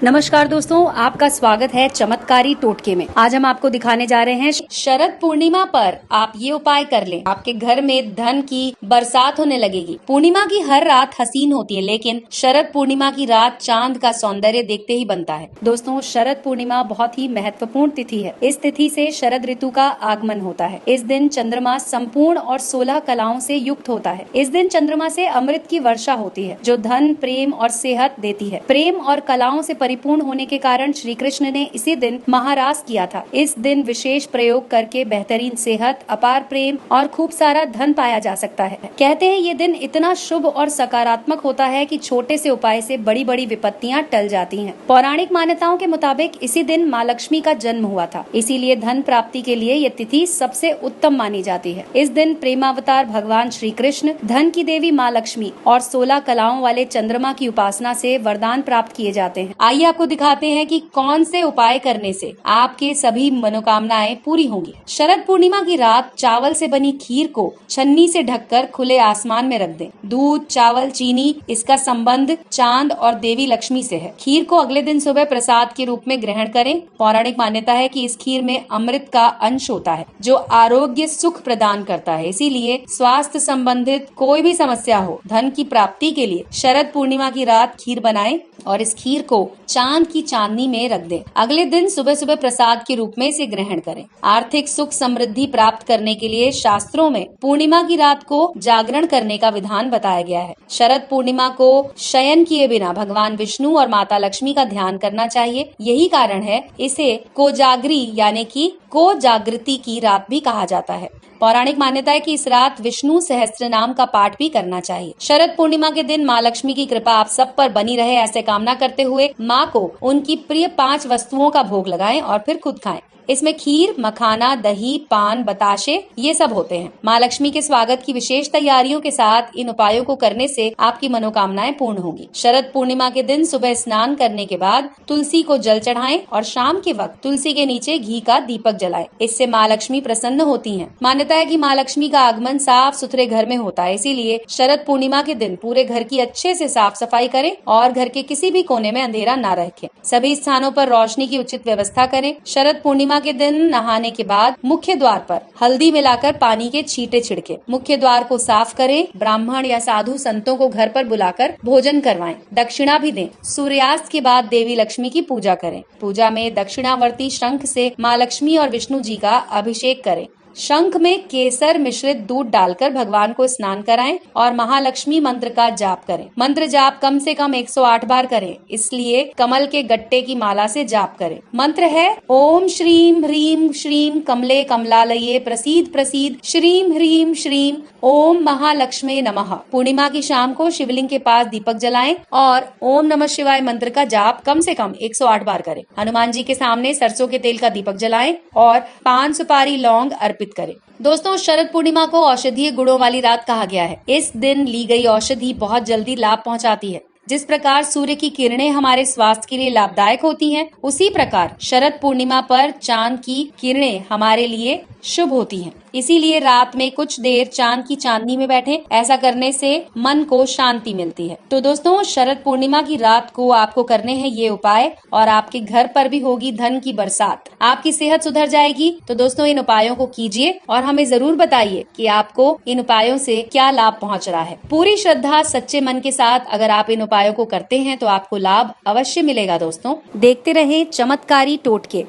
नमस्कार दोस्तों, आपका स्वागत है चमत्कारी टोटके में। आज हम आपको दिखाने जा रहे हैं शरद पूर्णिमा पर आप ये उपाय कर लें, आपके घर में धन की बरसात होने लगेगी। पूर्णिमा की हर रात हसीन होती है, लेकिन शरद पूर्णिमा की रात चांद का सौंदर्य देखते ही बनता है। दोस्तों, शरद पूर्णिमा बहुत ही महत्वपूर्ण तिथि है। इस तिथि से शरद ऋतु का आगमन होता है। इस दिन चंद्रमा संपूर्ण और 16 कलाओं से युक्त होता है। इस दिन चंद्रमा से अमृत की वर्षा होती है, जो धन, प्रेम और सेहत देती है। प्रेम और कलाओं से परिपूर्ण होने के कारण श्री कृष्ण ने इसी दिन महारास किया था। इस दिन विशेष प्रयोग करके बेहतरीन सेहत, अपार प्रेम और खूब सारा धन पाया जा सकता है। कहते हैं ये दिन इतना शुभ और सकारात्मक होता है कि छोटे से उपाय से बड़ी बड़ी विपत्तियां टल जाती हैं। पौराणिक मान्यताओं के मुताबिक इसी दिन माँ लक्ष्मी का जन्म हुआ था, इसीलिए धन प्राप्ति के लिए ये तिथि सबसे उत्तम मानी जाती है। इस दिन प्रेमावतार भगवान श्री कृष्ण, धन की देवी माँ लक्ष्मी और 16 कलाओं वाले चंद्रमा की उपासना से वरदान प्राप्त किए जाते हैं। आइए आपको दिखाते हैं कि कौन से उपाय करने से आपके सभी मनोकामनाएं पूरी होंगी। शरद पूर्णिमा की रात चावल से बनी खीर को छन्नी से ढककर खुले आसमान में रख दें। दूध, चावल, चीनी, इसका संबंध चांद और देवी लक्ष्मी से है। खीर को अगले दिन सुबह प्रसाद के रूप में ग्रहण करें। पौराणिक मान्यता है कि इस खीर में अमृत का अंश होता है, जो आरोग्य सुख प्रदान करता है। इसीलिए स्वास्थ्य संबंधित कोई भी समस्या हो, धन की प्राप्ति के लिए शरद पूर्णिमा की रात खीर बनाएं और इस खीर को चांद की चांदनी में रख दें। अगले दिन सुबह सुबह प्रसाद के रूप में इसे ग्रहण करें। आर्थिक सुख समृद्धि प्राप्त करने के लिए शास्त्रों में पूर्णिमा की रात को जागरण करने का विधान बताया गया है। शरद पूर्णिमा को शयन किए बिना भगवान विष्णु और माता लक्ष्मी का ध्यान करना चाहिए। यही कारण है इसे कोजागरी यानी कि को जागृति की रात भी कहा जाता है। पौराणिक मान्यता है कि इस रात विष्णु सहस्त्र नाम का पाठ भी करना चाहिए। शरद पूर्णिमा के दिन माँ लक्ष्मी की कृपा आप सब पर बनी रहे, ऐसे कामना करते हुए माँ को उनकी प्रिय 5 वस्तुओं का भोग लगाएं और फिर खुद खाएं। इसमें खीर, मखाना, दही, पान, बताशे ये सब होते हैं। माँ लक्ष्मी के स्वागत की विशेष तैयारियों के साथ इन उपायों को करने से आपकी मनोकामनाएं पूर्ण होंगी। शरद पूर्णिमा के दिन सुबह स्नान करने के बाद तुलसी को जल चढ़ाएं और शाम के वक्त तुलसी के नीचे घी का दीपक जलाएं। इससे माँ लक्ष्मी प्रसन्न होती हैं। मान्यता है कि माँ लक्ष्मी का आगमन साफ सुथरे घर में होता है, इसीलिए शरद पूर्णिमा के दिन पूरे घर की अच्छे से साफ सफाई करें और घर के किसी भी कोने में अंधेरा न रखें। सभी स्थानों पर रोशनी की उचित व्यवस्था करें। शरद पूर्णिमा के दिन नहाने के बाद मुख्य द्वार पर हल्दी मिलाकर पानी के छींटे छिड़के। मुख्य द्वार को साफ करें। ब्राह्मण या साधु संतों को घर पर बुलाकर भोजन करवाएं। दक्षिणा भी दें। सूर्यास्त के बाद देवी लक्ष्मी की पूजा करें। पूजा में दक्षिणावर्ती शंख से माँ लक्ष्मी और विष्णु जी का अभिषेक करें। शंख में केसर मिश्रित दूध डालकर भगवान को स्नान कराएं और महालक्ष्मी मंत्र का जाप करें। मंत्र जाप कम से कम 108 बार करें, इसलिए कमल के गट्टे की माला से जाप करें। मंत्र है ओम श्रीम ह्रीम श्रीम कमले कमलालये प्रसीद प्रसीद श्रीम ह्रीम श्रीम ओम महालक्ष्मी नमः। पूर्णिमा की शाम को शिवलिंग के पास दीपक जलाएं और ओम नमः शिवाय मंत्र का जाप कम से कम 108 बार करें। हनुमान जी के सामने सरसों के तेल का दीपक जलाएं और पान, सुपारी, लौंग अर्पित करें। दोस्तों, शरद पूर्णिमा को औषधीय गुणों वाली रात कहा गया है। इस दिन ली गई औषधि बहुत जल्दी लाभ पहुंचाती है। जिस प्रकार सूर्य की किरणें हमारे स्वास्थ्य के लिए लाभदायक होती हैं, उसी प्रकार शरद पूर्णिमा पर चांद की किरणें हमारे लिए शुभ होती हैं। इसीलिए रात में कुछ देर चांद की चांदनी में बैठें। ऐसा करने से मन को शांति मिलती है। तो दोस्तों, शरद पूर्णिमा की रात को आपको करने हैं ये उपाय और आपके घर पर भी होगी धन की बरसात। आपकी सेहत सुधर जाएगी। तो दोस्तों, इन उपायों को कीजिए और हमें जरूर बताइए कि आपको इन उपायों से क्या लाभ पहुंच रहा है। पूरी श्रद्धा, सच्चे मन के साथ अगर आप इन उपायों को करते हैं तो आपको लाभ अवश्य मिलेगा। दोस्तों, देखते रहें चमत्कारी टोटके।